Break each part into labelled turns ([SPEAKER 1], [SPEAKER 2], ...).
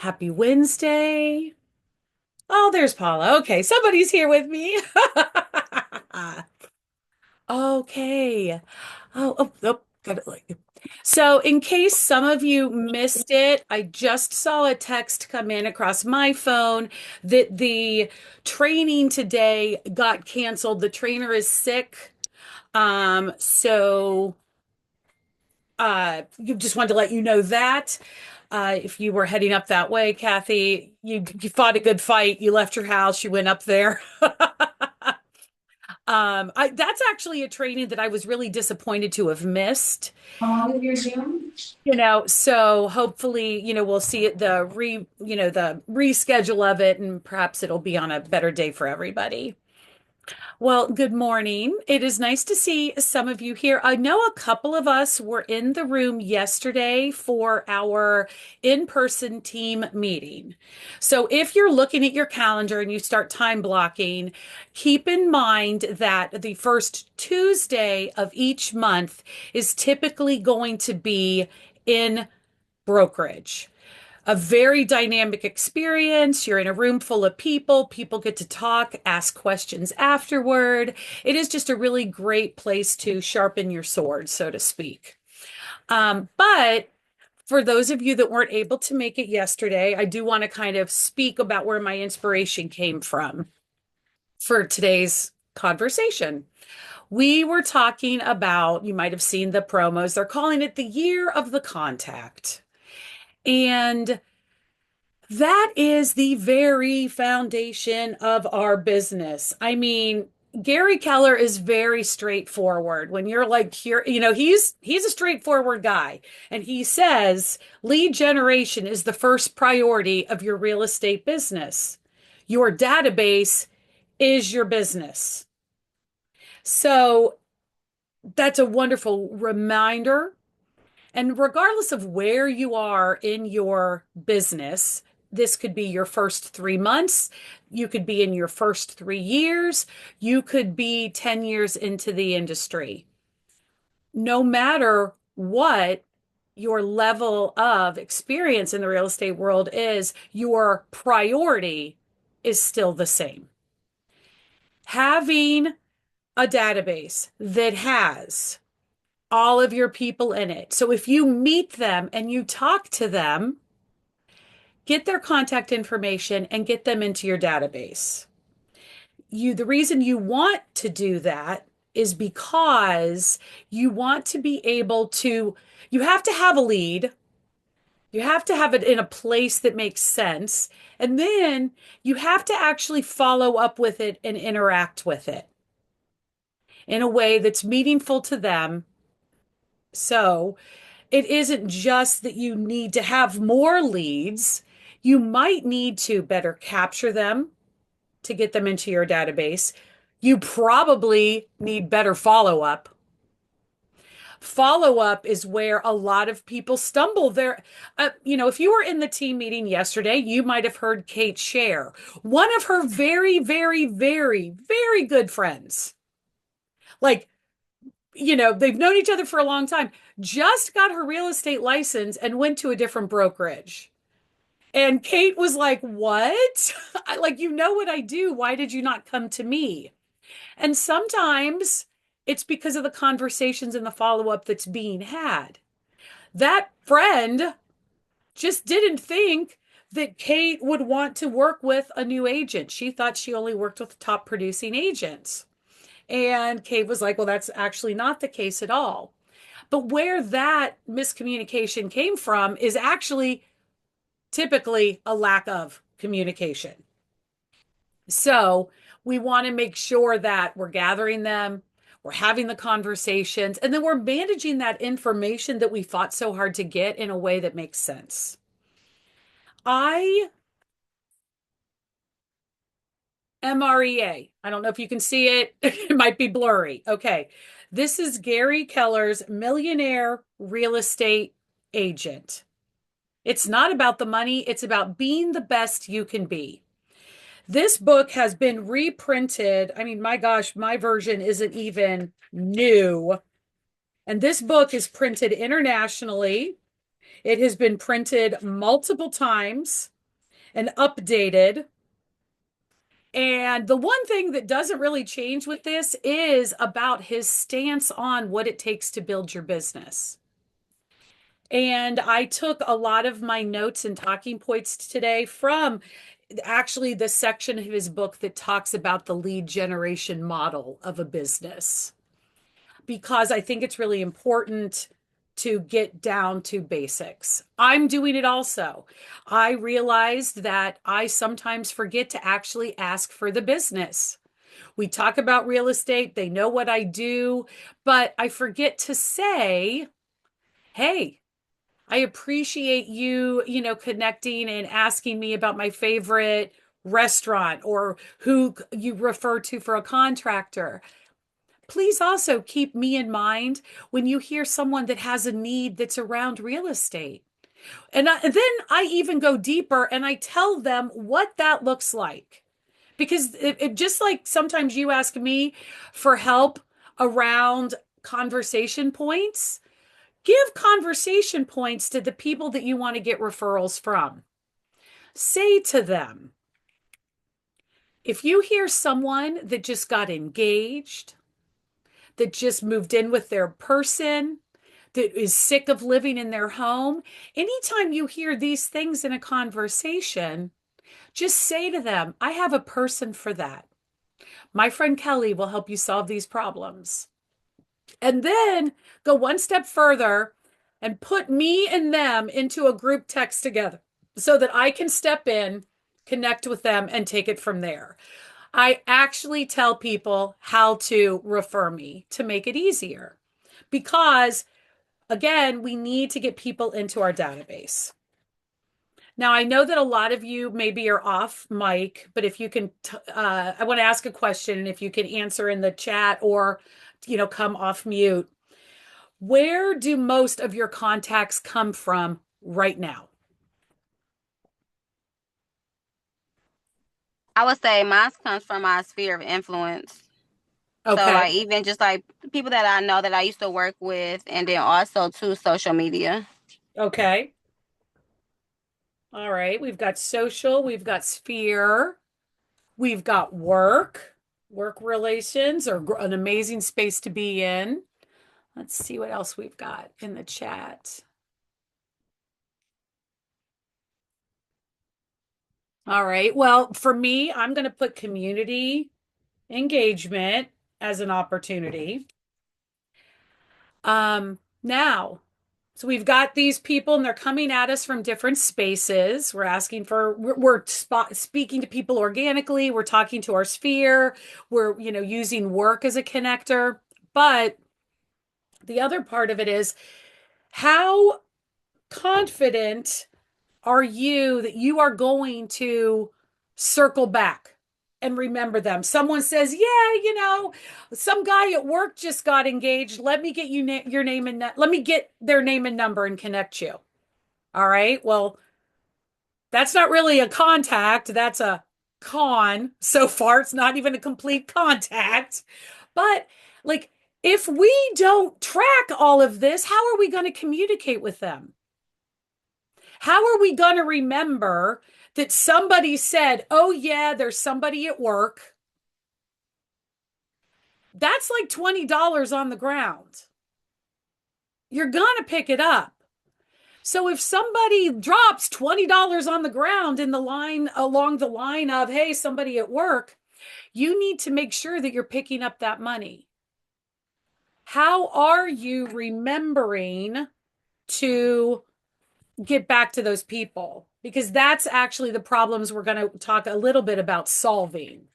[SPEAKER 1] Happy Wednesday. Oh, there's Paula. Okay, somebody's here with me. Okay. Got it. So, in case some of you missed it, I just saw a text come in across my phone that the training today got canceled. The trainer is sick. You just wanted to let you know that. If you were heading up that way, Kathy, you fought a good fight. You left your house, you went up there. That's actually a training that I was really disappointed to have missed.
[SPEAKER 2] Along with your Zoom?
[SPEAKER 1] So hopefully, we'll see it the reschedule of it, and perhaps it'll be on a better day for everybody. Well, good morning. It is nice to see some of you here. I know a couple of us were in the room yesterday for our in-person team meeting. So if you're looking at your calendar and you start time blocking, keep in mind that the first Tuesday of each month is typically going to be in brokerage, a very dynamic experience. You're in a room full of people. People get to talk, ask questions afterward. It is just a really great place to sharpen your sword, so to speak. But for those of you that weren't able to make it yesterday, I do want to kind of speak about where my inspiration came from for today's conversation. We were talking about, you might have seen the promos, they're calling it the year of the contact. And that is the very foundation of our business. I mean, Gary Keller is very straightforward. When you're like here, he's a straightforward guy. And he says lead generation is the first priority of your real estate business. Your database is your business. So that's a wonderful reminder. And regardless of where you are in your business, this could be your first 3 months. You could be in your first 3 years. You could be 10 years into the industry. No matter what your level of experience in the real estate world is, your priority is still the same. Having a database that has all of your people in it. So if you meet them and you talk to them, get their contact information and get them into your database. The reason you want to do that is because you want to be able to, you have to have a lead. You have to have it in a place that makes sense. And then you have to actually follow up with it and interact with it in a way that's meaningful to them. So it isn't just that you need to have more leads. You might need to better capture them to get them into your database. You probably need better follow up. Follow up is where a lot of people stumble there. If you were in the team meeting yesterday, you might have heard Kate share one of her very, very, very, very good friends. Like, they've known each other for a long time, just got her real estate license and went to a different brokerage. And Kate was like, "What? Like, you know what I do. Why did you not come to me?" And sometimes it's because of the conversations and the follow up that's being had. That friend just didn't think that Kate would want to work with a new agent. She thought she only worked with top producing agents. And Kate was like, "Well, that's actually not the case at all." But where that miscommunication came from is actually typically a lack of communication. So we want to make sure that we're gathering them, we're having the conversations, and then we're managing that information that we fought so hard to get in a way that makes sense. I MREA. I don't know if you can see it. It might be blurry. Okay. This is Gary Keller's Millionaire Real Estate Agent. It's not about the money, it's about being the best you can be. This book has been reprinted. I mean, my gosh, my version isn't even new. And this book is printed internationally. It has been printed multiple times and updated. And the one thing that doesn't really change with this is about his stance on what it takes to build your business. And I took a lot of my notes and talking points today from actually the section of his book that talks about the lead generation model of a business, because I think it's really important to get down to basics. I'm doing it also. I realized that I sometimes forget to actually ask for the business. We talk about real estate, they know what I do, but I forget to say, hey, I appreciate you, connecting and asking me about my favorite restaurant or who you refer to for a contractor. Please also keep me in mind when you hear someone that has a need that's around real estate. And then I even go deeper and I tell them what that looks like. Because it just like sometimes you ask me for help around conversation points, give conversation points to the people that you want to get referrals from. Say to them, if you hear someone that just got engaged, that just moved in with their person, that is sick of living in their home, anytime you hear these things in a conversation, just say to them, I have a person for that. My friend Keleigh will help you solve these problems. And then go one step further and put me and them into a group text together so that I can step in, connect with them, and take it from there. I actually tell people how to refer me to make it easier because, again, we need to get people into our database. Now, I know that a lot of you maybe are off mic, but if you can, I want to ask a question, and if you can answer in the chat or, come off mute. Where do most of your contacts come from right now?
[SPEAKER 2] I would say mine comes from my sphere of influence. So
[SPEAKER 1] Okay.
[SPEAKER 2] like even just like people that I know that I used to work with, and then also to social media.
[SPEAKER 1] Okay. All right. We've got social, we've got sphere, we've got work relations are an amazing space to be in. Let's see what else we've got in the chat. All right. Well, for me, I'm going to put community engagement as an opportunity. Now, so we've got these people and they're coming at us from different spaces. We're speaking to people organically. We're talking to our sphere. We're, using work as a connector. But the other part of it is how confident are you that you are going to circle back and remember them? Someone says, "Yeah, some guy at work just got engaged. Let me get your name and let me get their name and number and connect you." All right. Well, that's not really a contact. That's a con. So far, it's not even a complete contact. But like, if we don't track all of this, how are we going to communicate with them? How are we going to remember that somebody said, oh, yeah, there's somebody at work? That's like $20 on the ground. You're going to pick it up. So if somebody drops $20 on the ground in the line along the line of, hey, somebody at work, you need to make sure that you're picking up that money. How are you remembering to get back to those people? Because that's actually the problems we're going to talk a little bit about solving.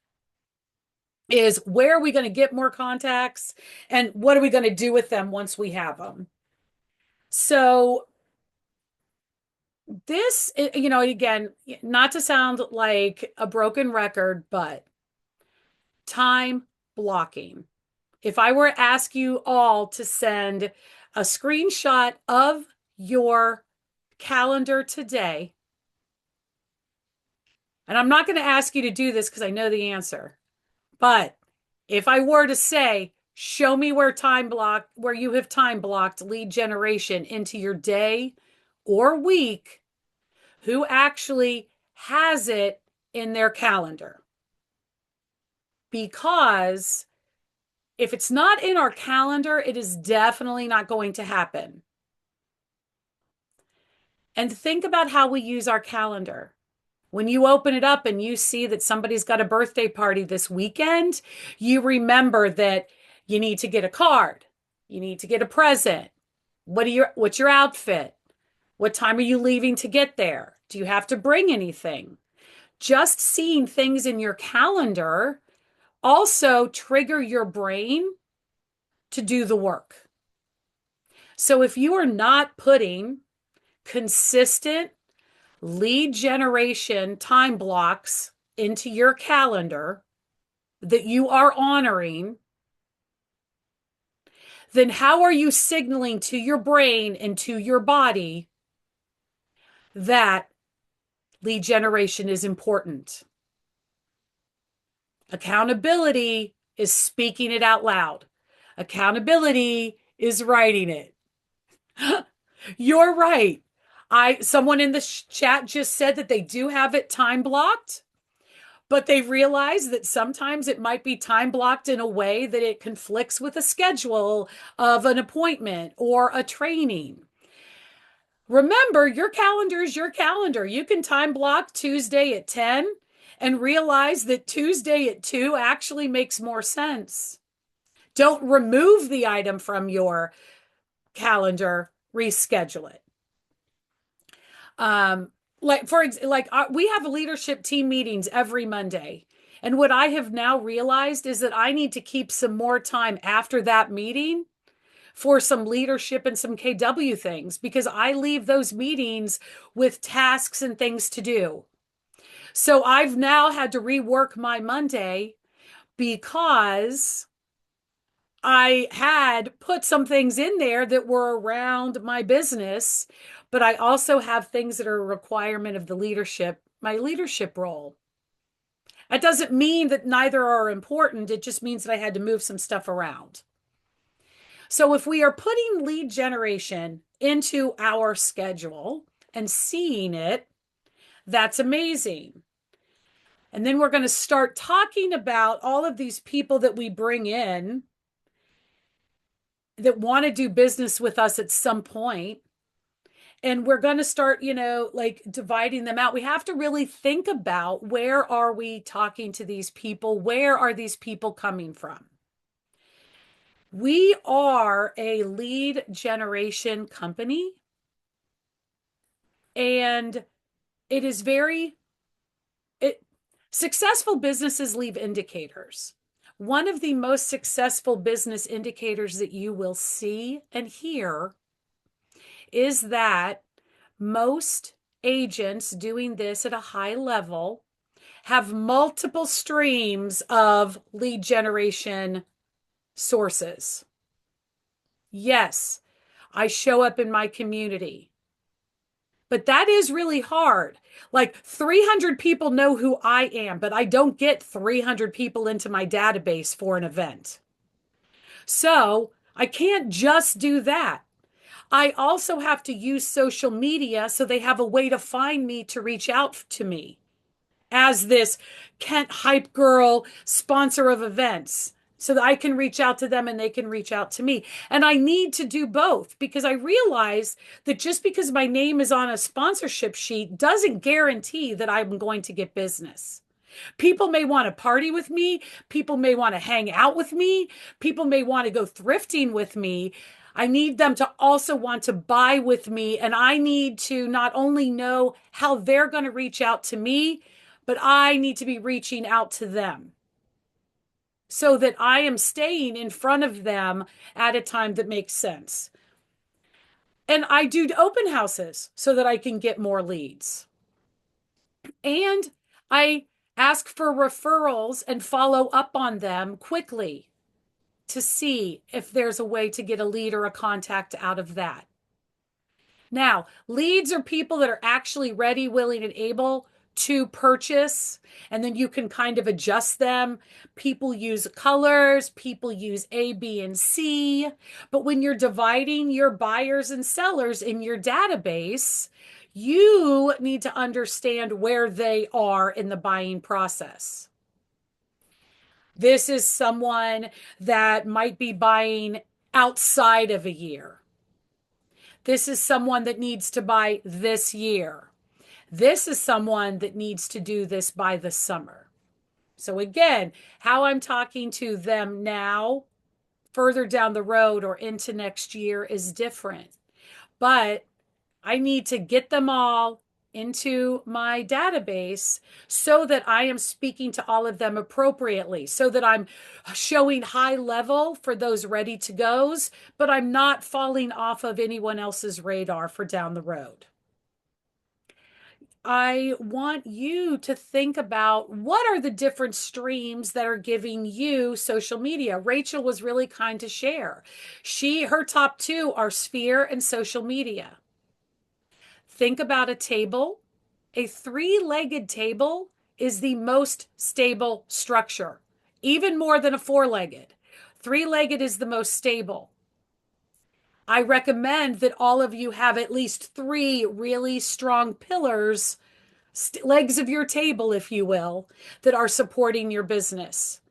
[SPEAKER 1] Is where are we going to get more contacts and what are we going to do with them once we have them? So this, again, not to sound like a broken record, but time blocking. If I were to ask you all to send a screenshot of your calendar today, and I'm not going to ask you to do this because I know the answer, but if I were to say, show me where you have time blocked lead generation into your day or week who actually has it in their calendar. Because if it's not in our calendar, it is definitely not going to happen. And think about how we use our calendar. When you open it up and you see that somebody's got a birthday party this weekend, you remember that you need to get a card. You need to get a present. What's your outfit? What time are you leaving to get there? Do you have to bring anything? Just seeing things in your calendar also trigger your brain to do the work. So if you are not putting consistent lead generation time blocks into your calendar that you are honoring, then how are you signaling to your brain and to your body that lead generation is important? Accountability is speaking it out loud. Accountability is writing it. You're right. Someone in the chat just said that they do have it time blocked, but they realize that sometimes it might be time blocked in a way that it conflicts with a schedule of an appointment or a training. Remember, your calendar is your calendar. You can time block Tuesday at 10 and realize that Tuesday at 2 actually makes more sense. Don't remove the item from your calendar, reschedule it. We have leadership team meetings every Monday. And what I have now realized is that I need to keep some more time after that meeting for some leadership and some KW things because I leave those meetings with tasks and things to do. So I've now had to rework my Monday because I had put some things in there that were around my business, but I also have things that are a requirement of the leadership, my leadership role. That doesn't mean that neither are important. It just means that I had to move some stuff around. So if we are putting lead generation into our schedule and seeing it, that's amazing. And then we're going to start talking about all of these people that we bring in that want to do business with us at some point. And we're going to start, like dividing them out. We have to really think about where are we talking to these people? Where are these people coming from? We are a lead generation company, and it is successful businesses leave indicators. One of the most successful business indicators that you will see and hear is that most agents doing this at a high level have multiple streams of lead generation sources. Yes, I show up in my community, but that is really hard. Like 300 people know who I am, but I don't get 300 people into my database for an event. So I can't just do that. I also have to use social media so they have a way to find me to reach out to me as this Kent Hype Girl sponsor of events so that I can reach out to them and they can reach out to me. And I need to do both because I realize that just because my name is on a sponsorship sheet doesn't guarantee that I'm going to get business. People may want to party with me. People may want to hang out with me. People may want to go thrifting with me. I need them to also want to buy with me. And I need to not only know how they're going to reach out to me, but I need to be reaching out to them so that I am staying in front of them at a time that makes sense. And I do open houses so that I can get more leads. And I ask for referrals and follow up on them quickly to see if there's a way to get a lead or a contact out of that. Now, leads are people that are actually ready, willing, and able to purchase, and then you can kind of adjust them. People use colors, people use A, B, and C. But when you're dividing your buyers and sellers in your database, you need to understand where they are in the buying process. This is someone that might be buying outside of a year. This is someone that needs to buy this year. This is someone that needs to do this by the summer. So, again, how I'm talking to them now, further down the road or into next year, is different. But I need to get them all into my database so that I am speaking to all of them appropriately, so that I'm showing high level for those ready to goes, but I'm not falling off of anyone else's radar for down the road. I want you to think about what are the different streams that are giving you social media. Rachel was really kind to share. Her top two are Sphere and social media. Think about a table. A three-legged table is the most stable structure, even more than a four-legged. Three-legged is the most stable. I recommend that all of you have at least three really strong pillars, legs of your table, if you will, that are supporting your business.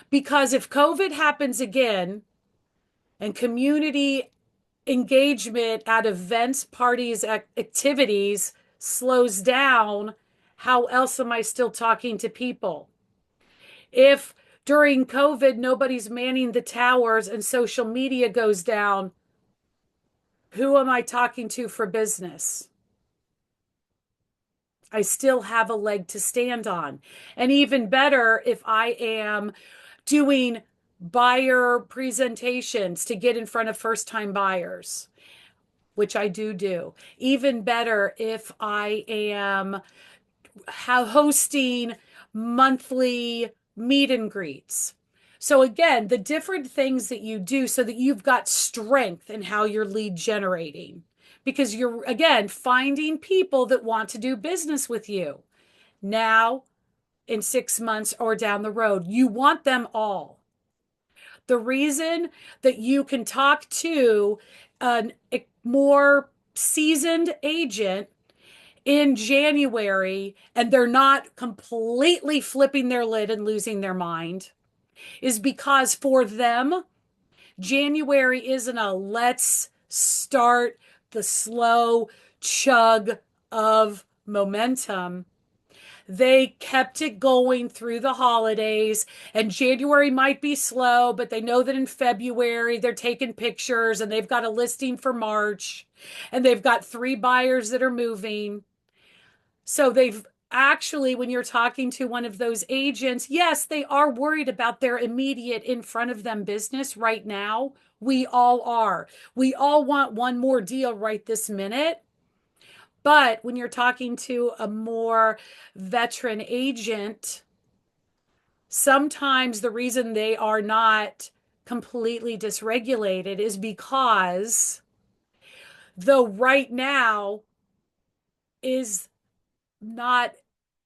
[SPEAKER 1] Because if COVID happens again and community engagement at events, parties, activities slows down, how else am I still talking to people? If during COVID nobody's manning the towers and social media goes down, who am I talking to for business? I still have a leg to stand on. And even better, if I am doing buyer presentations to get in front of first time buyers, which I do. Even better if I am hosting monthly meet and greets. So again, the different things that you do so that you've got strength in how you're lead generating, because you're again finding people that want to do business with you now, in 6 months, or down the road. You want them all. The reason that you can talk to a more seasoned agent in January and they're not completely flipping their lid and losing their mind is because for them, January isn't a let's start the slow chug of momentum. They kept it going through the holidays, and January might be slow, but they know that in February they're taking pictures and they've got a listing for March and they've got 3 buyers that are moving. So they've actually, when you're talking to one of those agents, yes, they are worried about their immediate in front of them business right now. We all are. We all want one more deal right this minute. But when you're talking to a more veteran agent, sometimes the reason they are not completely dysregulated is because the right now is not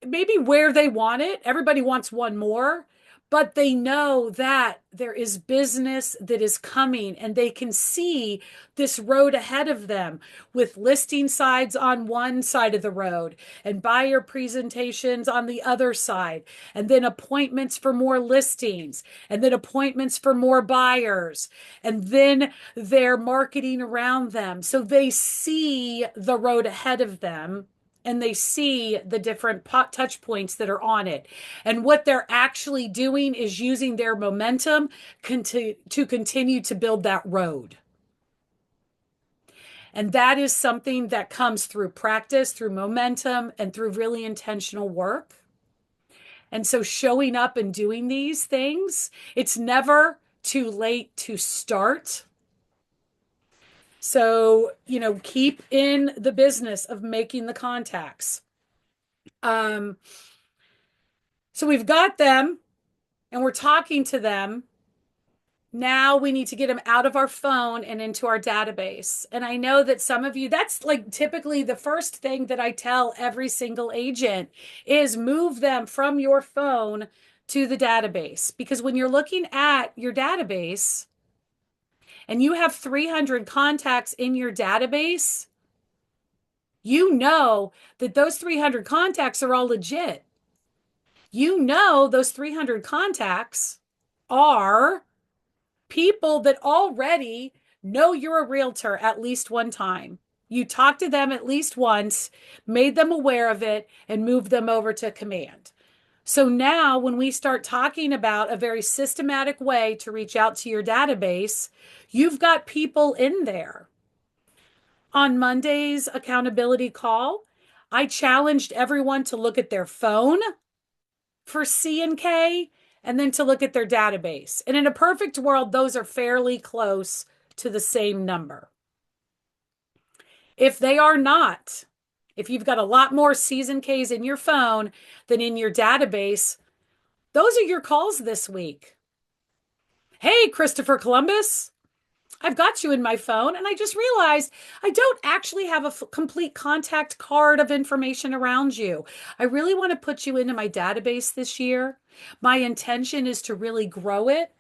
[SPEAKER 1] maybe where they want it. Everybody wants one more, but they know that there is business that is coming and they can see this road ahead of them with listing sides on one side of the road and buyer presentations on the other side, and then appointments for more listings, and then appointments for more buyers, and then they're marketing around them. So they see the road ahead of them and they see the different touch points that are on it. And what they're actually doing is using their momentum to continue to build that road. And that is something that comes through practice, through momentum, and through really intentional work. And so showing up and doing these things, it's never too late to start. So, keep in the business of making the contacts. So we've got them and we're talking to them. Now we need to get them out of our phone and into our database. And I know that some of you, that's like typically the first thing that I tell every single agent is move them from your phone to the database. Because when you're looking at your database and you have 300 contacts in your database, you know that those 300 contacts are all legit. You know those 300 contacts are people that already know you're a realtor at least one time. You talked to them at least once, made them aware of it, and moved them over to command. So now, when we start talking about a very systematic way to reach out to your database, you've got people in there. On Monday's accountability call, I challenged everyone to look at their phone for C and K and then to look at their database. And in a perfect world, those are fairly close to the same number. If they are not, if you've got a lot more C's and K's in your phone than in your database, those are your calls this week. Hey, Christopher Columbus, I've got you in my phone, and I just realized I don't actually have a complete contact card of information around you. I really want to put you into my database this year. My intention is to really grow it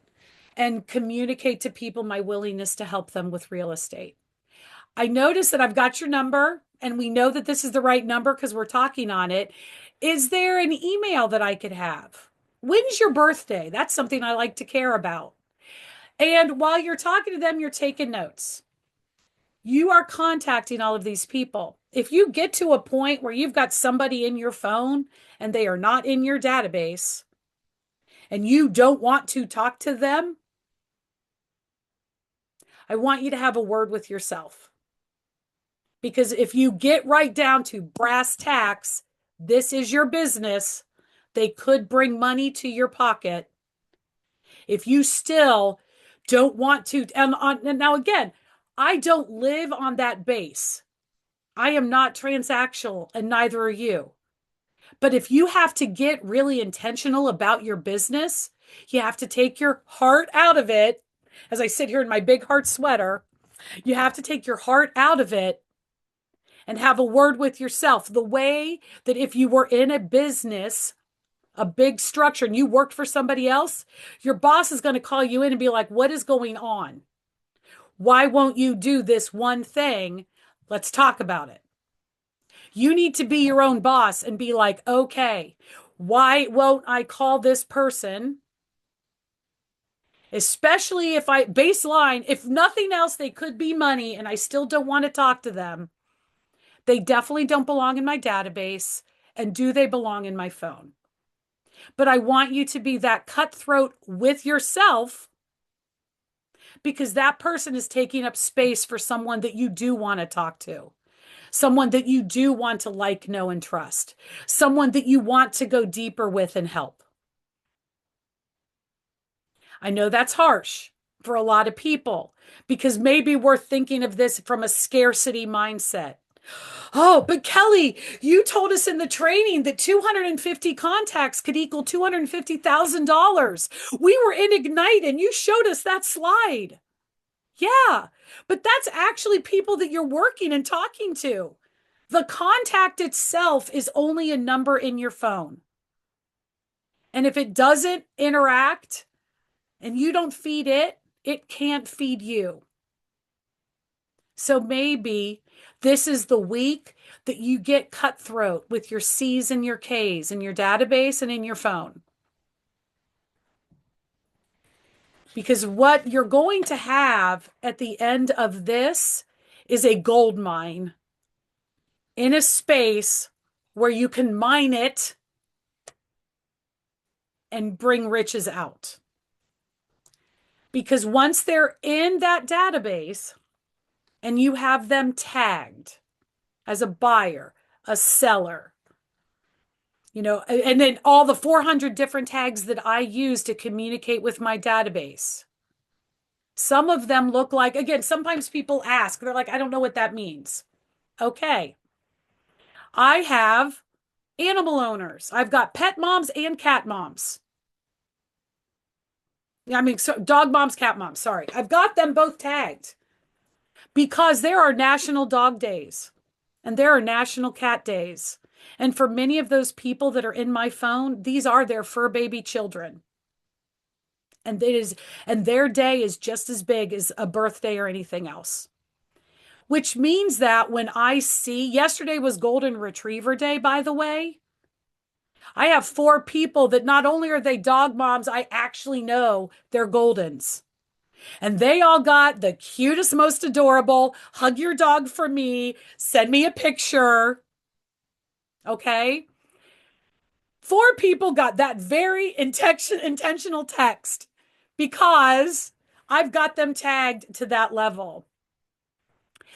[SPEAKER 1] and communicate to people my willingness to help them with real estate. I notice that I've got your number, and we know that this is the right number because we're talking on it. Is there an email that I could have? When's your birthday? That's something I like to care about. And while you're talking to them, you're taking notes. You are contacting all of these people. If you get to a point where you've got somebody in your phone and they are not in your database and you don't want to talk to them, I want you to have a word with yourself. Because if you get right down to brass tacks, this is your business. They could bring money to your pocket. If you still don't want to, and now again, I don't live on that base. I am not transactional, and neither are you. But if you have to get really intentional about your business, you have to take your heart out of it. As I sit here in my big heart sweater, you have to take your heart out of it and have a word with yourself. The way that if you were in a business, a big structure, and you worked for somebody else, your boss is going to call you in and be like, what is going on? Why won't you do this one thing? Let's talk about it. You need to be your own boss and be like, okay, why won't I call this person? Especially if I baseline, if nothing else, they could be money and I still don't want to talk to them. They definitely don't belong in my database. And do they belong in my phone? But I want you to be that cutthroat with yourself because that person is taking up space for someone that you do want to talk to, someone that you do want to like, know, and trust, someone that you want to go deeper with and help. I know that's harsh for a lot of people because maybe we're thinking of this from a scarcity mindset. Oh, but Keleigh, you told us in the training that 250 contacts could equal $250,000. We were in Ignite and you showed us that slide. Yeah, but that's actually people that you're working and talking to. The contact itself is only a number in your phone. And if it doesn't interact and you don't feed it, it can't feed you. So maybe this is the week that you get cutthroat with your C's and your K's in your database and in your phone. Because what you're going to have at the end of this is a gold mine in a space where you can mine it and bring riches out. Because once they're in that database and you have them tagged as a buyer, a seller, and then all the 400 different tags that I use to communicate with my database. Some of them look like, again, sometimes people ask, they're like, I don't know what that means. Okay. I have animal owners. I've got pet moms and cat moms. I mean, so dog moms, cat moms, sorry. I've got them both tagged because there are national dog days and there are national cat days. And for many of those people that are in my phone, these are their fur baby children. And it is, and their day is just as big as a birthday or anything else. Which means that when I see, yesterday was Golden Retriever Day, by the way. I have four people that not only are they dog moms, I actually know they're Goldens. And they all got the cutest, most adorable hug your dog for me, send me a picture. Okay. Four people got that very intentional text because I've got them tagged to that level.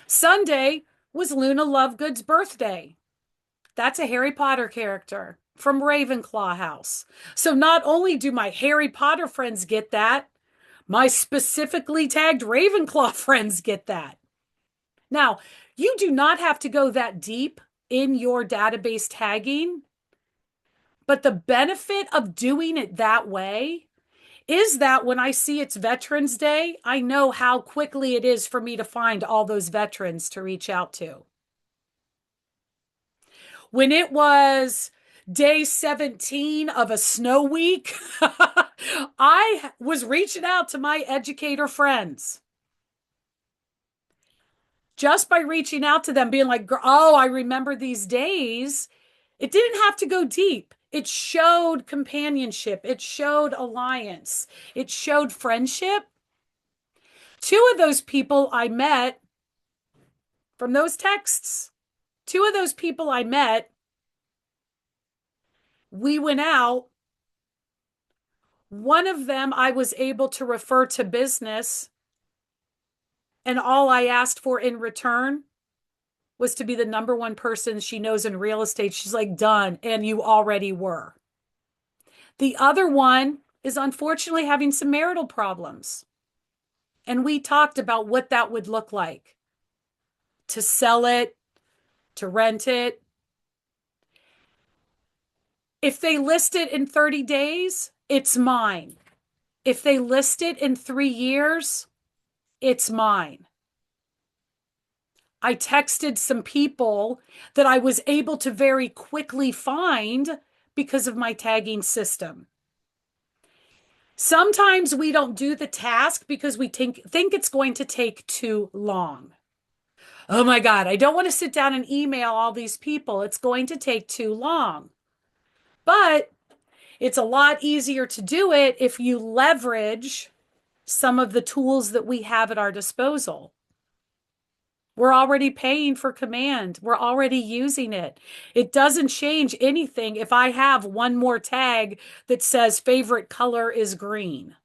[SPEAKER 1] Sunday was Luna Lovegood's birthday. That's a Harry Potter character from Ravenclaw House. So not only do my Harry Potter friends get that, my specifically tagged Ravenclaw friends get that. Now, you do not have to go that deep in your database tagging, but the benefit of doing it that way is that when I see it's Veterans Day, I know how quickly it is for me to find all those veterans to reach out to. When it was day 17 of a snow week, I was reaching out to my educator friends just by reaching out to them, being like, oh, I remember these days. It didn't have to go deep. It showed companionship, it showed alliance, it showed friendship. Two of those people I met from those texts, two of those people I met, we went out. One of them I was able to refer to business, and all I asked for in return was to be the number one person she knows in real estate. She's like, done. And you already were. The other one is unfortunately having some marital problems. And we talked about what that would look like to sell it, to rent it. If they list it in 30 days, it's mine. If they list it in 3 years, it's mine. I texted some people that I was able to very quickly find because of my tagging system. Sometimes we don't do the task because we think it's going to take too long. Oh my God, I don't want to sit down and email all these people. It's going to take too long. But it's a lot easier to do it if you leverage some of the tools that we have at our disposal. We're already paying for command. We're already using it. It doesn't change anything if I have one more tag that says favorite color is green.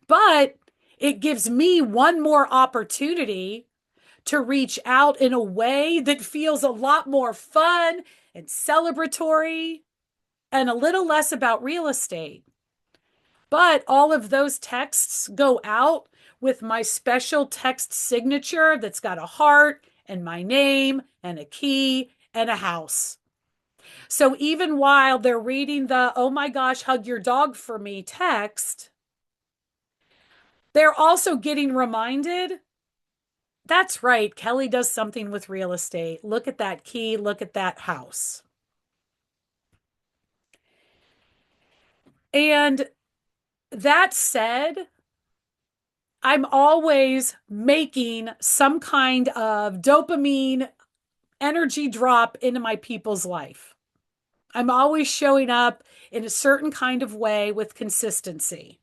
[SPEAKER 1] But it gives me one more opportunity to reach out in a way that feels a lot more fun and celebratory and a little less about real estate. But all of those texts go out with my special text signature that's got a heart and my name and a key and a house. So even while they're reading the, oh my gosh, hug your dog for me text, they're also getting reminded, that's right, Keleigh does something with real estate. Look at that key, look at that house. And that said, I'm always making some kind of dopamine energy drop into my people's life. I'm always showing up in a certain kind of way with consistency.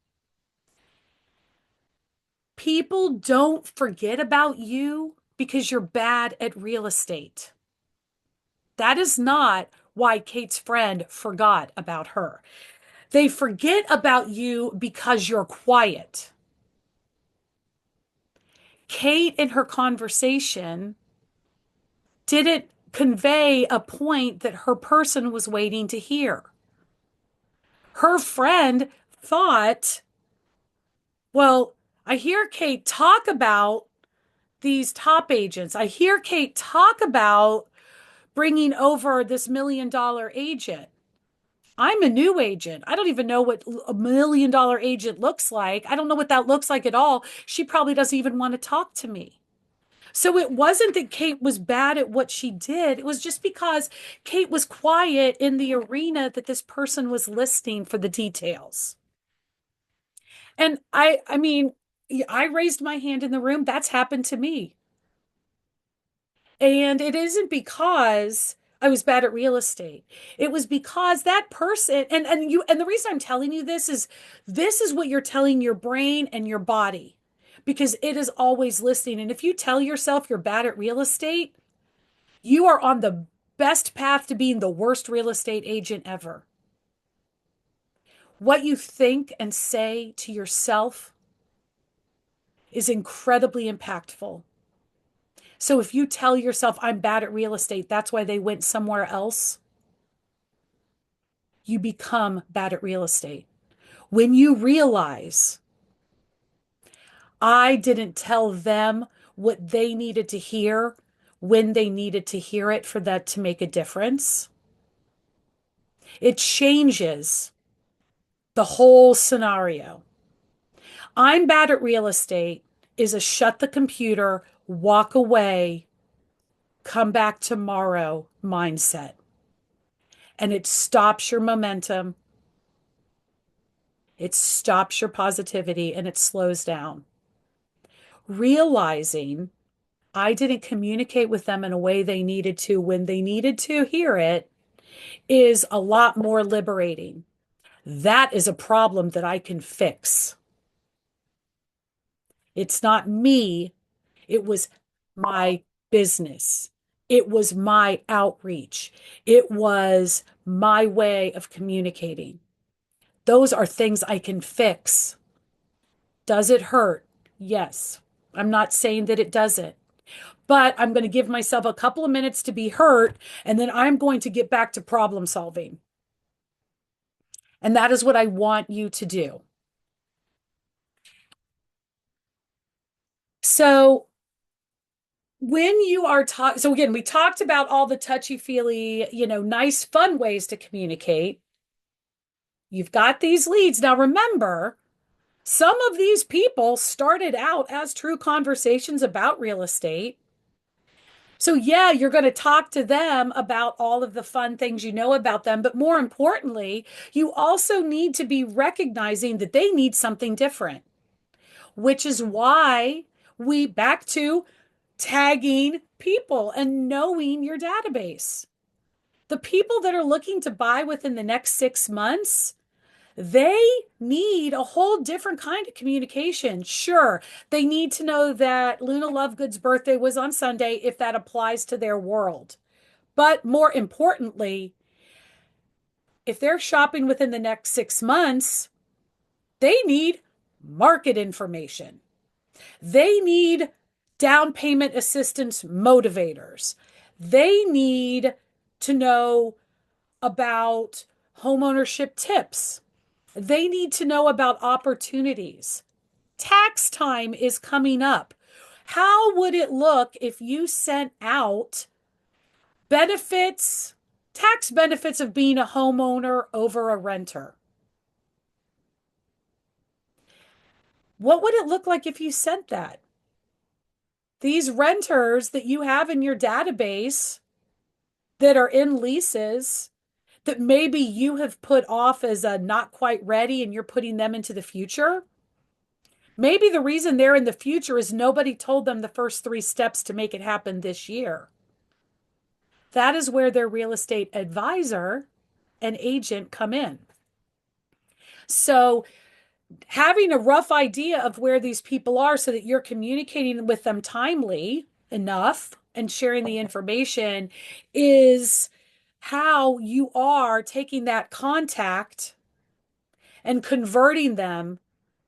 [SPEAKER 1] People don't forget about you because you're bad at real estate. That is not why Kate's friend forgot about her. They forget about you because you're quiet. Kate, in her conversation, didn't convey a point that her person was waiting to hear. Her friend thought, well, I hear Kate talk about these top agents. I hear Kate talk about bringing over this $1 million agent. I'm a new agent. I don't even know what $1 million agent looks like. I don't know what that looks like at all. She probably doesn't even want to talk to me. So it wasn't that Kate was bad at what she did. It was just because Kate was quiet in the arena that this person was listening for the details. And I mean, I raised my hand in the room. That's happened to me. And it isn't because I was bad at real estate. It was because that person and the reason I'm telling you this is what you're telling your brain and your body because it is always listening. And if you tell yourself you're bad at real estate, you are on the best path to being the worst real estate agent ever. What you think and say to yourself is incredibly impactful. So if you tell yourself, I'm bad at real estate, that's why they went somewhere else, you become bad at real estate. When you realize, I didn't tell them what they needed to hear when they needed to hear it for that to make a difference, it changes the whole scenario. I'm bad at real estate is a shut the computer, walk away, come back tomorrow mindset. And it stops your momentum, it stops your positivity, and it slows down. Realizing I didn't communicate with them in a way they needed to when they needed to hear it is a lot more liberating. That is a problem that I can fix. It's not me, it was my business. It was my outreach. It was my way of communicating. Those are things I can fix. Does it hurt? Yes. I'm not saying that it doesn't, but I'm going to give myself a couple of minutes to be hurt, and then I'm going to get back to problem solving. And that is what I want you to do. So, when you are talking, so again, we talked about all the touchy feely, nice, fun ways to communicate. You've got these leads. Now, remember, some of these people started out as true conversations about real estate. So, yeah, you're going to talk to them about all of the fun things you know about them. But more importantly, you also need to be recognizing that they need something different, which is why we back to tagging people and knowing your database. The people that are looking to buy within the next 6 months, they need a whole different kind of communication. Sure, they need to know that Luna Lovegood's birthday was on Sunday if that applies to their world. But more importantly, if they're shopping within the next 6 months, they need market information. They need down payment assistance motivators. They need to know about homeownership tips. They need to know about opportunities. Tax time is coming up. How would it look if you sent out benefits, tax benefits of being a homeowner over a renter? What would it look like if you sent that? These renters that you have in your database that are in leases that maybe you have put off as a not quite ready and you're putting them into the future. Maybe the reason they're in the future is nobody told them the first 3 steps to make it happen this year. That is where their real estate advisor and agent come in. So, having a rough idea of where these people are so that you're communicating with them timely enough and sharing the information is how you are taking that contact and converting them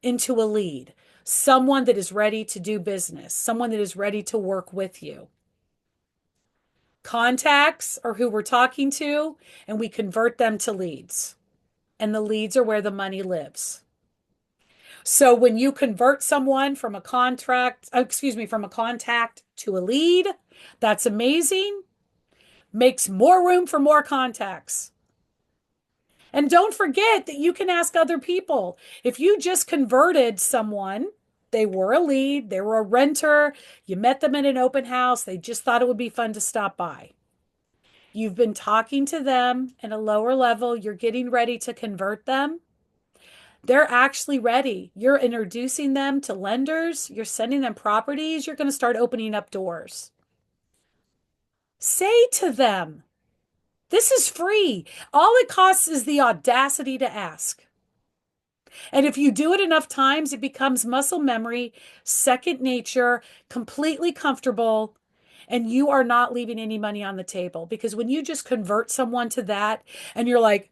[SPEAKER 1] into a lead, someone that is ready to do business, someone that is ready to work with you. Contacts are who we're talking to, and we convert them to leads. And the leads are where the money lives. So when you convert someone from a from a contact to a lead, that's amazing. Makes more room for more contacts. And don't forget that you can ask other people. If you just converted someone, they were a lead, they were a renter, you met them in an open house, they just thought it would be fun to stop by. You've been talking to them at a lower level, you're getting ready to convert them. They're actually ready. You're introducing them to lenders, you're sending them properties, you're going to start opening up doors. Say to them, this is free. All it costs is the audacity to ask. And if you do it enough times, it becomes muscle memory, second nature, completely comfortable, and you are not leaving any money on the table. Because when you just convert someone to that and you're like,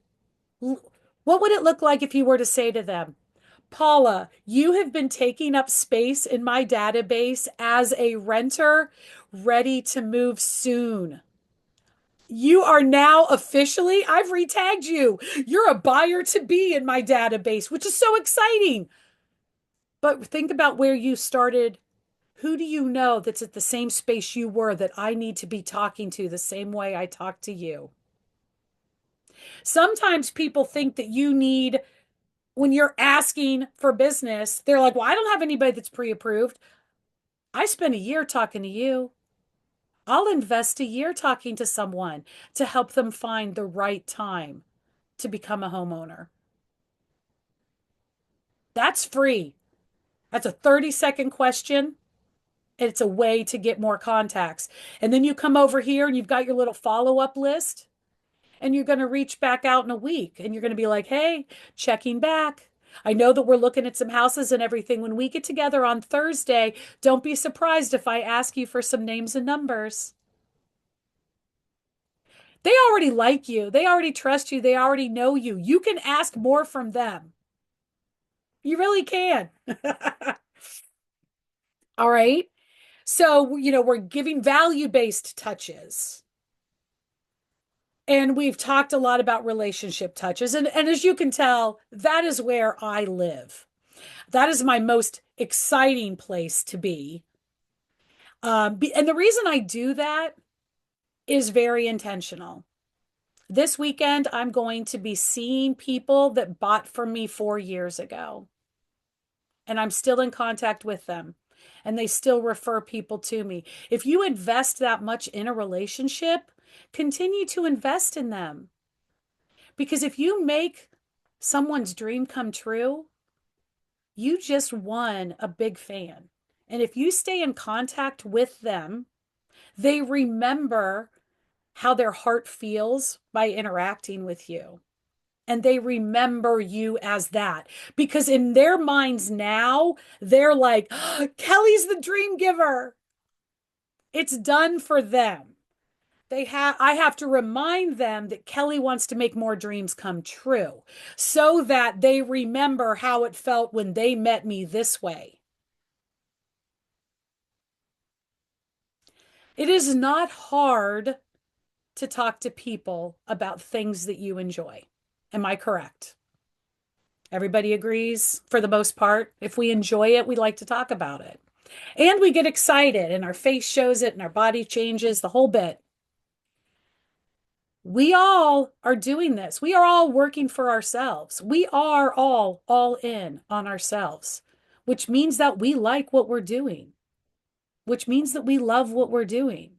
[SPEAKER 1] what would it look like if you were to say to them, Paula, you have been taking up space in my database as a renter ready to move soon. You are now officially, I've retagged you. You're a buyer to be in my database, which is so exciting. But think about where you started. Who do you know that's at the same space you were that I need to be talking to the same way I talk to you? Sometimes people think that you need, when you're asking for business, they're like, well, I don't have anybody that's pre approved. I spent a year talking to you. I'll invest a year talking to someone to help them find the right time to become a homeowner. That's free. That's a 30-second question. It's a way to get more contacts. And then you come over here and you've got your little follow-up list and you're going to reach back out in a week and you're going to be like, hey, checking back. I know that we're looking at some houses and everything. When we get together on Thursday, don't be surprised if I ask you for some names and numbers. They already like you. They already trust you. They already know you. You can ask more from them. You really can. All right. So, we're giving value-based touches. And we've talked a lot about relationship touches. And as you can tell, that is where I live. That is my most exciting place to be. And the reason I do that is very intentional. This weekend, I'm going to be seeing people that bought from me 4 years ago, and I'm still in contact with them, and they still refer people to me. If you invest that much in a relationship, continue to invest in them. Because if you make someone's dream come true, you just won a big fan. And if you stay in contact with them, they remember how their heart feels by interacting with you. And they remember you as that because in their minds now, they're like, oh, Kelly's the dream giver. It's done for them. I have to remind them that Keleigh wants to make more dreams come true so that they remember how it felt when they met me this way. It is not hard to talk to people about things that you enjoy. Am I correct? Everybody agrees for the most part. If we enjoy it, we like to talk about it. And we get excited and our face shows it and our body changes the whole bit. We all are doing this. We are all working for ourselves. We are all in on ourselves, which means that we like what we're doing, which means that we love what we're doing,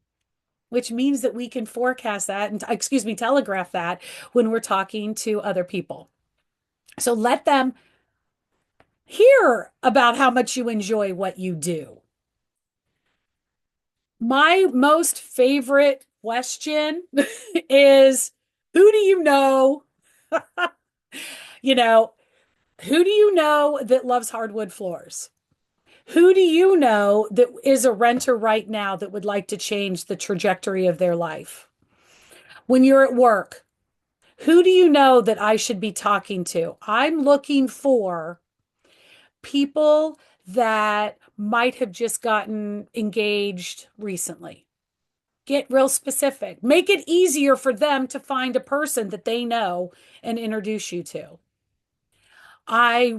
[SPEAKER 1] which means that we can forecast that and, telegraph that when we're talking to other people. So let them hear about how much you enjoy what you do. My most favorite question is, who do you know? you know, who do you know that loves hardwood floors? Who do you know that is a renter right now that would like to change the trajectory of their life? When you're at work, who do you know that I should be talking to? I'm looking for people that might have just gotten engaged recently. Get real specific. Make it easier for them to find a person that they know and introduce you to. I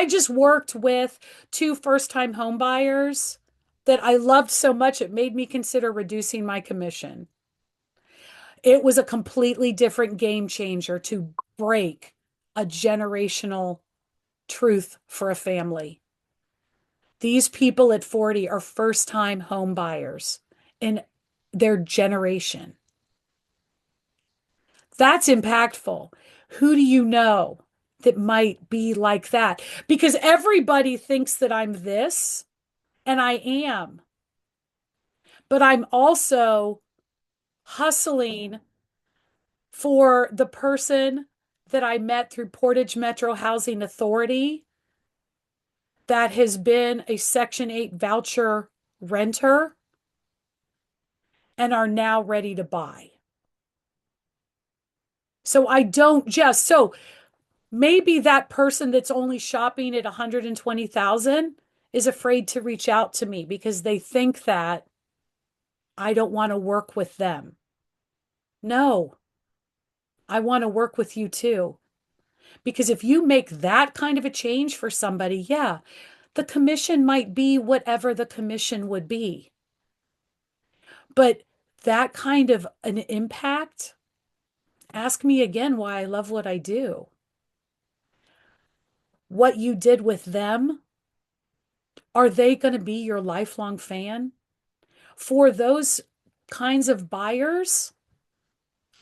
[SPEAKER 1] just worked with two first-time home buyers that I loved so much it made me consider reducing my commission. It was a completely different game changer to break a generational truth for a family. These people at 40 are first time home buyers in their generation. That's impactful. Who do you know that might be like that? Because everybody thinks that I'm this, and I am, but I'm also hustling for the person that I met through Portage Metro Housing Authority that has been a Section 8 voucher renter and are now ready to buy. So I don't just, so maybe that person that's only shopping at 120,000 is afraid to reach out to me because they think that I don't want to work with them. No, I want to work with you too. Because if you make that kind of a change for somebody, yeah, the commission might be whatever the commission would be. But that kind of an impact, ask me again why I love what I do. What you did with them, are they going to be your lifelong fan? For those kinds of buyers,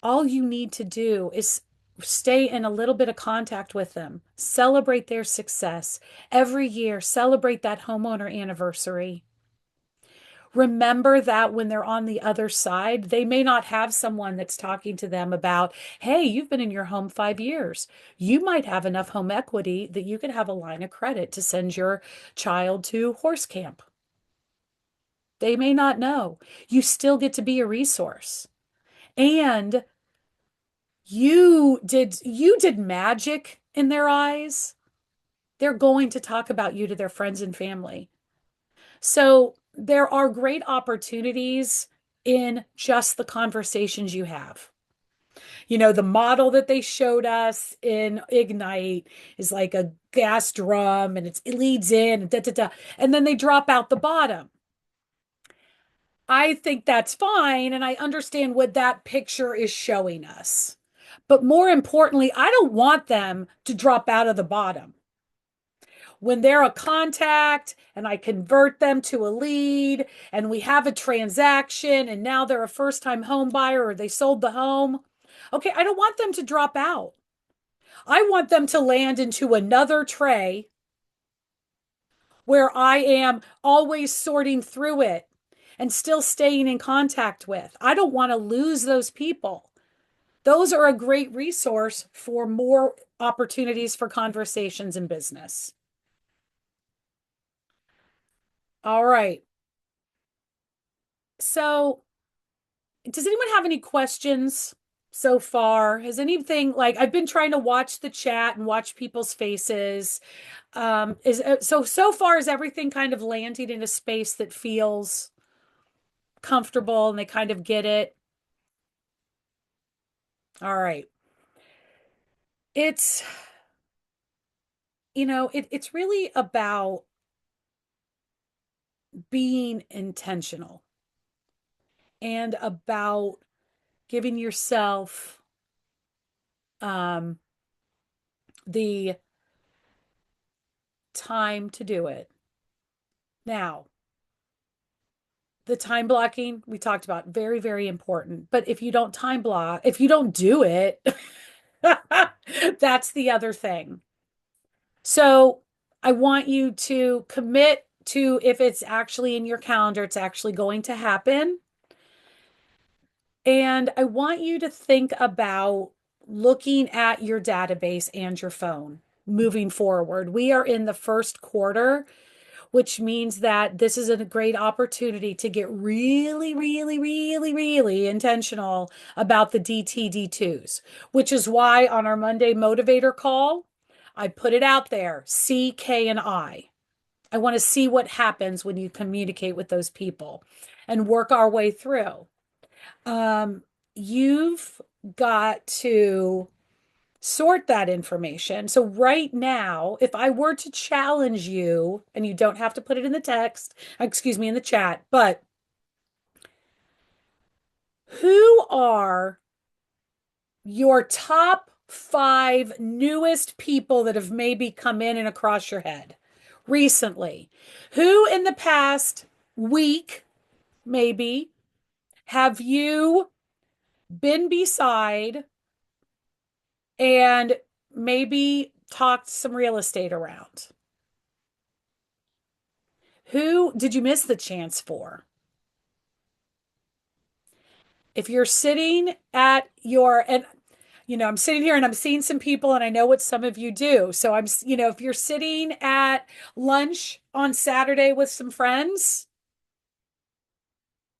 [SPEAKER 1] all you need to do is stay in a little bit of contact with them, celebrate their success. Every year, celebrate that homeowner anniversary. Remember that when they're on the other side, they may not have someone that's talking to them about, hey, you've been in your home 5 years. You might have enough home equity that you could have a line of credit to send your child to horse camp. They may not know. You still get to be a resource. And you did magic in their eyes. They're going to talk about you to their friends and family. So there are great opportunities in just the conversations you have. The model that they showed us in Ignite is like a gas drum and it leads in and da da da, and then they drop out the bottom. I think that's fine, and I understand what that picture is showing us. But more importantly, I don't want them to drop out of the bottom. When they're a contact and I convert them to a lead and we have a transaction and now they're a first time home buyer or they sold the home. Okay, I don't want them to drop out. I want them to land into another tray where I am always sorting through it and still staying in contact with. I don't want to lose those people. Those are a great resource for more opportunities for conversations in business. All right. So, does anyone have any questions so far? Has anything like I've been trying to watch the chat and watch people's faces. Is so far is everything kind of landing in a space that feels comfortable and they kind of get it? All right. It's it's really about being intentional and about giving yourself um the time to do it. Now, the time blocking we talked about, very, very important. But if you don't time block, if you don't do it, that's the other thing. So I want you to commit to if it's actually in your calendar, it's actually going to happen. And I want you to think about looking at your database and your phone moving forward. We are in the first quarter, which means that this is a great opportunity to get really, really, really, really intentional about the DTD2s, which is why on our Monday motivator call, I put it out there, C, K, and I. I want to see what happens when you communicate with those people and work our way through. You've got to sort that information. So right now, if I were to challenge you, and you don't have to put it in the text, excuse me, in the chat, but who are your top five newest people that have maybe come in and across your head recently? Who in the past week, maybe, have you been beside and maybe talked some real estate around? Who did you miss the chance for? If you're sitting at your, and I'm sitting here and I'm seeing some people and I know what some of you do. So if you're sitting at lunch on Saturday with some friends,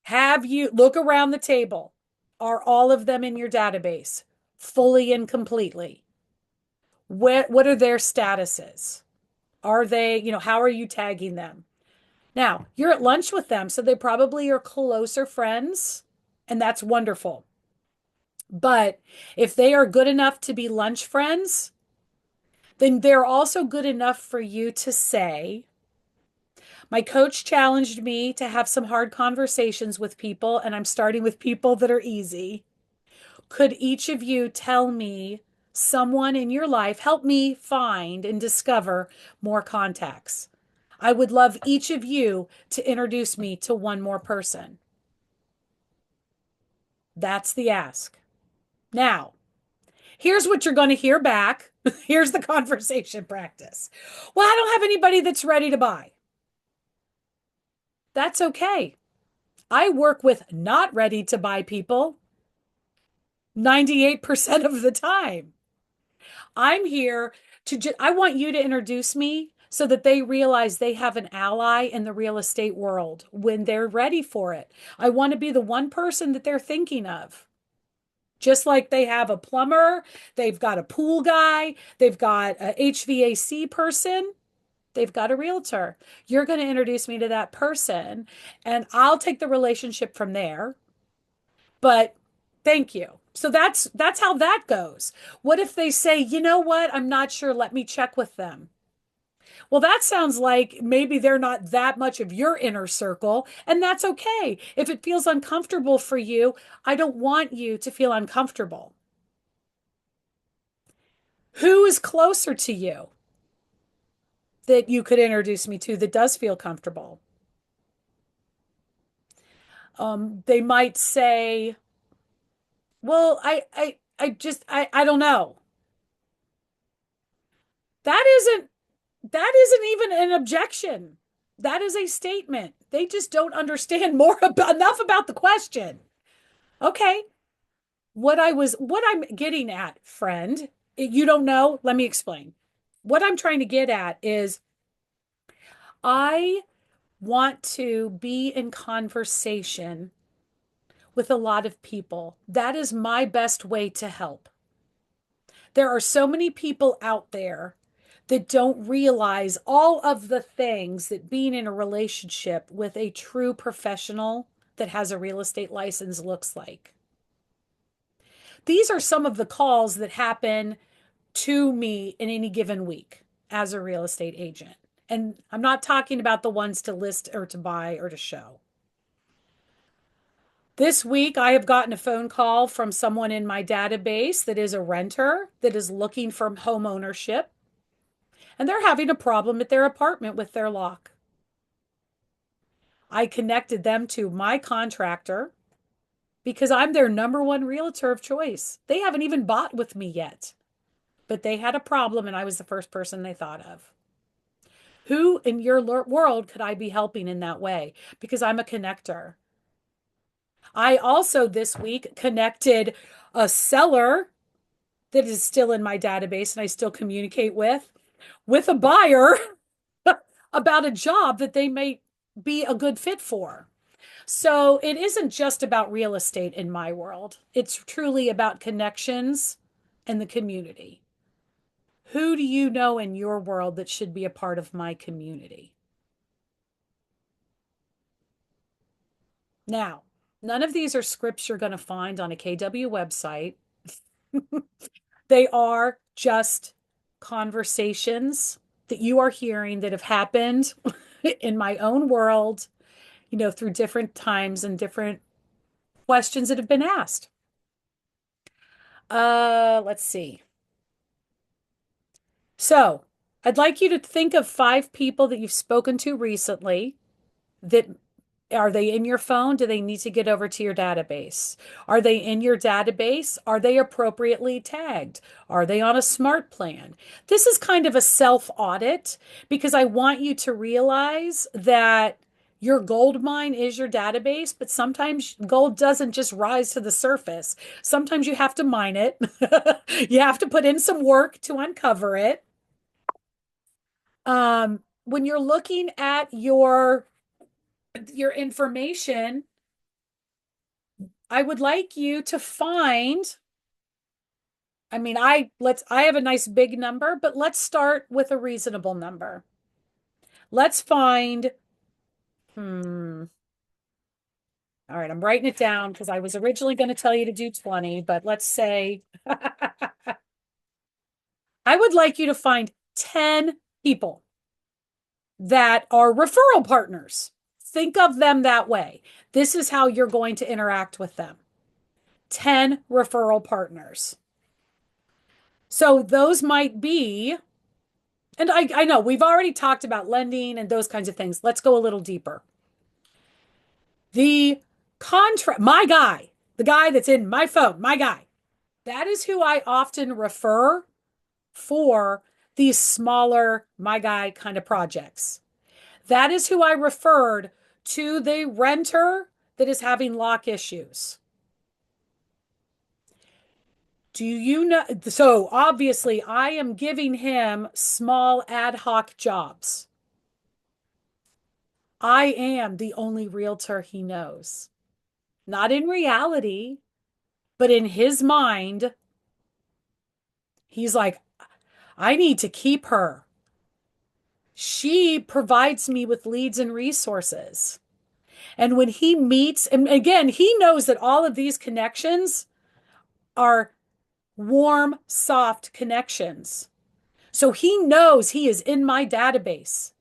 [SPEAKER 1] have you look around the table? Are all of them in your database fully and completely? What are their statuses? Are they, how are you tagging them? Now, you're at lunch with them, so they probably are closer friends, and that's wonderful. But if they are good enough to be lunch friends, then they're also good enough for you to say, my coach challenged me to have some hard conversations with people, and I'm starting with people that are easy. Could each of you tell me someone in your life, help me find and discover more contacts? I would love each of you to introduce me to one more person. That's the ask. Now, here's what you're going to hear back. Here's the conversation practice. Well, I don't have anybody that's ready to buy. That's okay. I work with not ready to buy people 98% of the time. I'm here I want you to introduce me so that they realize they have an ally in the real estate world when they're ready for it. I want to be the one person that they're thinking of. Just like they have a plumber, they've got a pool guy, they've got a HVAC person, they've got a realtor. You're going to introduce me to that person, and I'll take the relationship from there. But thank you. So that's how that goes. What if they say, "You know what? I'm not sure. Let me check with them." Well, that sounds like maybe they're not that much of your inner circle, and that's okay. If it feels uncomfortable for you, I don't want you to feel uncomfortable. Who is closer to you that you could introduce me to that does feel comfortable? They might say, "Well, I don't know." That isn't even an objection. That is a statement. They just don't understand enough about the question. Okay. What I'm getting at, friend, you don't know? Let me explain. What I'm trying to get at is I want to be in conversation with a lot of people. That is my best way to help. There are so many people out there that don't realize all of the things that being in a relationship with a true professional that has a real estate license looks like. These are some of the calls that happen to me in any given week as a real estate agent. And I'm not talking about the ones to list or to buy or to show. This week, I have gotten a phone call from someone in my database that is a renter that is looking for home ownership, and they're having a problem at their apartment with their lock. I connected them to my contractor because I'm their number one realtor of choice. They haven't even bought with me yet, but they had a problem, and I was the first person they thought of. Who in your world could I be helping in that way? Because I'm a connector. I also this week connected a seller that is still in my database and I still communicate with a buyer about a job that they may be a good fit for. So it isn't just about real estate in my world. It's truly about connections and the community. Who do you know in your world that should be a part of my community? Now, none of these are scripts you're going to find on a KW website. They are just conversations that you are hearing that have happened in my own world, through different times and different questions that have been asked. Let's see. So I'd like you to think of 5 people that you've spoken to recently that are they in your phone? Do they need to get over to your database? Are they in your database? Are they appropriately tagged? Are they on a smart plan? This is kind of a self audit because I want you to realize that your gold mine is your database, but sometimes gold doesn't just rise to the surface. Sometimes you have to mine it. You have to put in some work to uncover it. When you're looking at your information, I would like you to find, I mean, I have a nice big number, but let's start with a reasonable number. Let's find, hmm, all right, I'm writing it down because I was originally going to tell you to do 20, but let's say I would like you to find 10 people that are referral partners. Think of them that way. This is how you're going to interact with them. 10 referral partners. So those might be, and I know we've already talked about lending and those kinds of things. Let's go a little deeper. The contract, my guy, the guy that's in my phone, my guy, that is who I often refer for these smaller, my guy kind of projects. That is who I referred to the renter that is having lock issues. Do you know? So obviously, I am giving him small ad hoc jobs. I am the only realtor he knows. Not in reality, but in his mind, he's like, I need to keep her. She provides me with leads and resources. And when he meets, and again, he knows that all of these connections are warm, soft connections. So he knows he is in my database.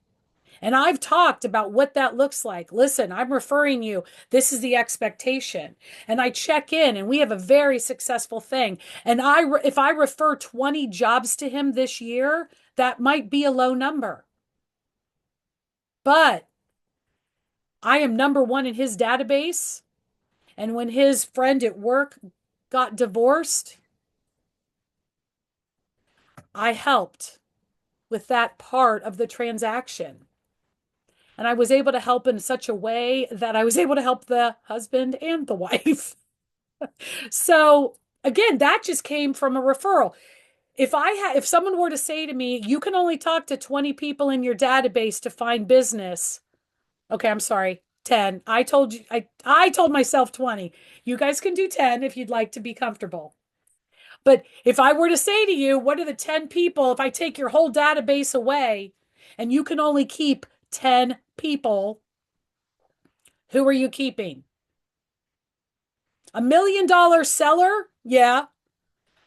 [SPEAKER 1] And I've talked about what that looks like. Listen, I'm referring you. This is the expectation. And I check in and we have a very successful thing. And if I refer 20 jobs to him this year, that might be a low number. But I am number one in his database. And when his friend at work got divorced, I helped with that part of the transaction. And I was able to help in such a way that I was able to help the husband and the wife. So again, that just came from a referral. If someone were to say to me, you can only talk to 20 people in your database to find business. Okay, I'm sorry. 10. I told myself 20. You guys can do 10 if you'd like to be comfortable. But if I were to say to you, what are the 10 people if I take your whole database away and you can only keep 10 people, who are you keeping? $1 million seller? Yeah.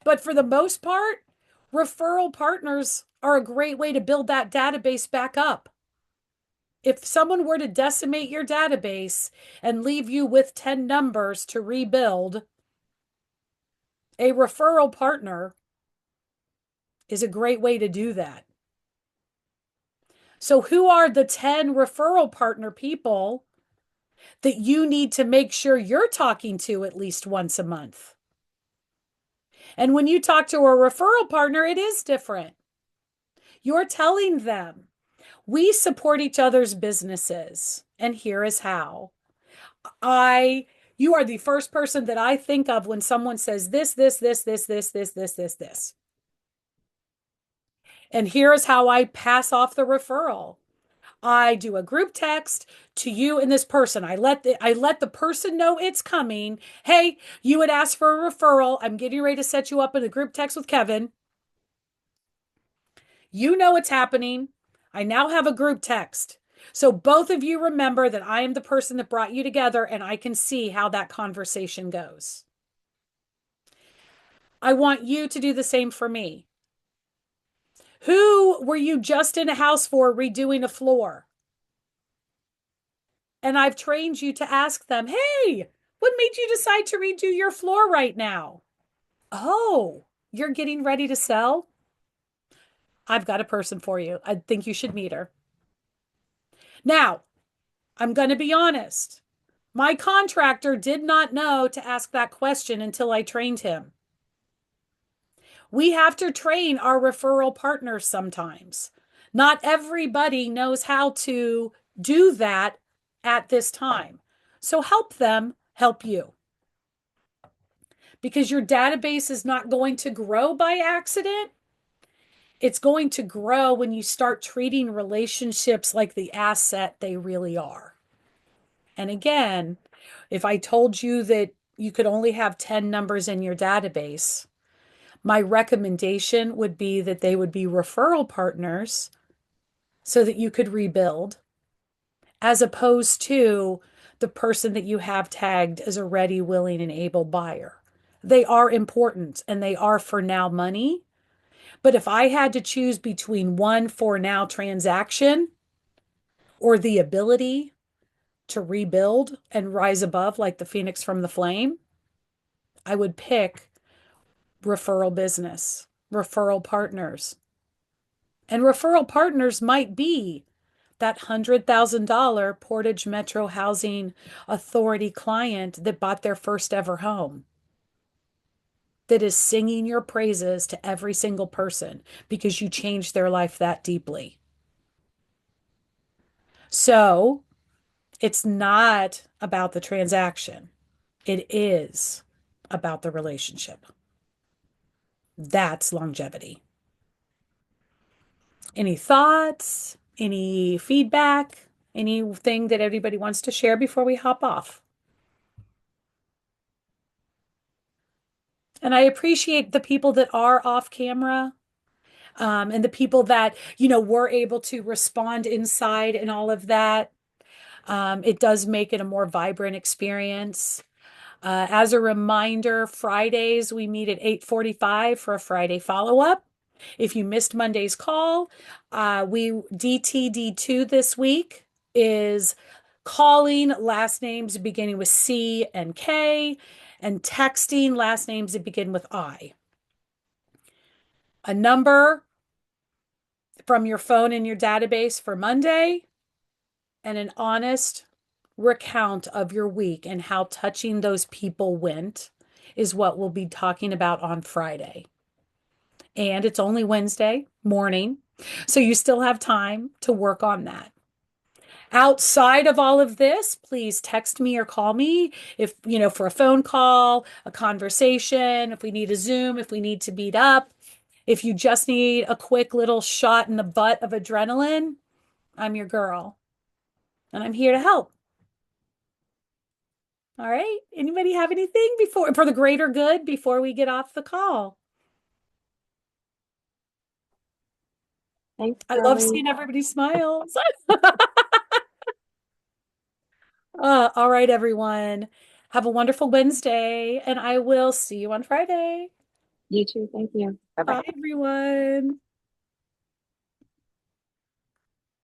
[SPEAKER 1] But for the most part, referral partners are a great way to build that database back up. If someone were to decimate your database and leave you with 10 numbers to rebuild, a referral partner is a great way to do that. So, who are the 10 referral partner people that you need to make sure you're talking to at least once a month? And when you talk to a referral partner, it is different. You're telling them, we support each other's businesses, and here is how. You are the first person that I think of when someone says this. And here is how I pass off the referral. I do a group text to you and this person. I let the person know it's coming. Hey, you had asked for a referral. I'm getting ready to set you up in a group text with Kevin. You know it's happening. I now have a group text. So both of you remember that I am the person that brought you together and I can see how that conversation goes. I want you to do the same for me. Who were you just in a house for redoing a floor? And I've trained you to ask them, hey, what made you decide to redo your floor right now? Oh, you're getting ready to sell? I've got a person for you. I think you should meet her. Now, I'm going to be honest. My contractor did not know to ask that question until I trained him. We have to train our referral partners sometimes. Not everybody knows how to do that at this time. So help them help you because your database is not going to grow by accident. It's going to grow when you start treating relationships like the asset they really are. And again, if I told you that you could only have 10 numbers in your database, my recommendation would be that they would be referral partners so that you could rebuild, as opposed to the person that you have tagged as a ready, willing, and able buyer. They are important and they are for now money. But if I had to choose between one for now transaction or the ability to rebuild and rise above like the phoenix from the flame, I would pick referral business, referral partners. And referral partners might be that $100,000 Portage Metro Housing Authority client that bought their first ever home, that is singing your praises to every single person because you changed their life that deeply. So it's not about the transaction, it is about the relationship. That's longevity. Any thoughts? Any feedback? Anything that everybody wants to share before we hop off? And I appreciate the people that are off camera, and the people that, were able to respond inside and all of that. It does make it a more vibrant experience. As a reminder, Fridays we meet at 8:45 for a Friday follow-up. If you missed Monday's call, we DTD2 this week is calling last names beginning with C and K, and texting last names that begin with I. A number from your phone in your database for Monday, and an honest recount of your week and how touching those people went is what we'll be talking about on Friday. And it's only Wednesday morning, so you still have time to work on that. Outside of all of this, please text me or call me if, for a phone call, a conversation, if we need a Zoom, if we need to meet up, if you just need a quick little shot in the butt of adrenaline, I'm your girl and I'm here to help. All right. Anybody have anything before for the greater good before we get off the call?
[SPEAKER 3] Thanks,
[SPEAKER 1] I love
[SPEAKER 3] Kelly.
[SPEAKER 1] seeing everybody smiles. All right, everyone. Have a wonderful Wednesday, and I will see you on Friday.
[SPEAKER 3] You too. Thank you. Bye bye.
[SPEAKER 1] Bye, everyone.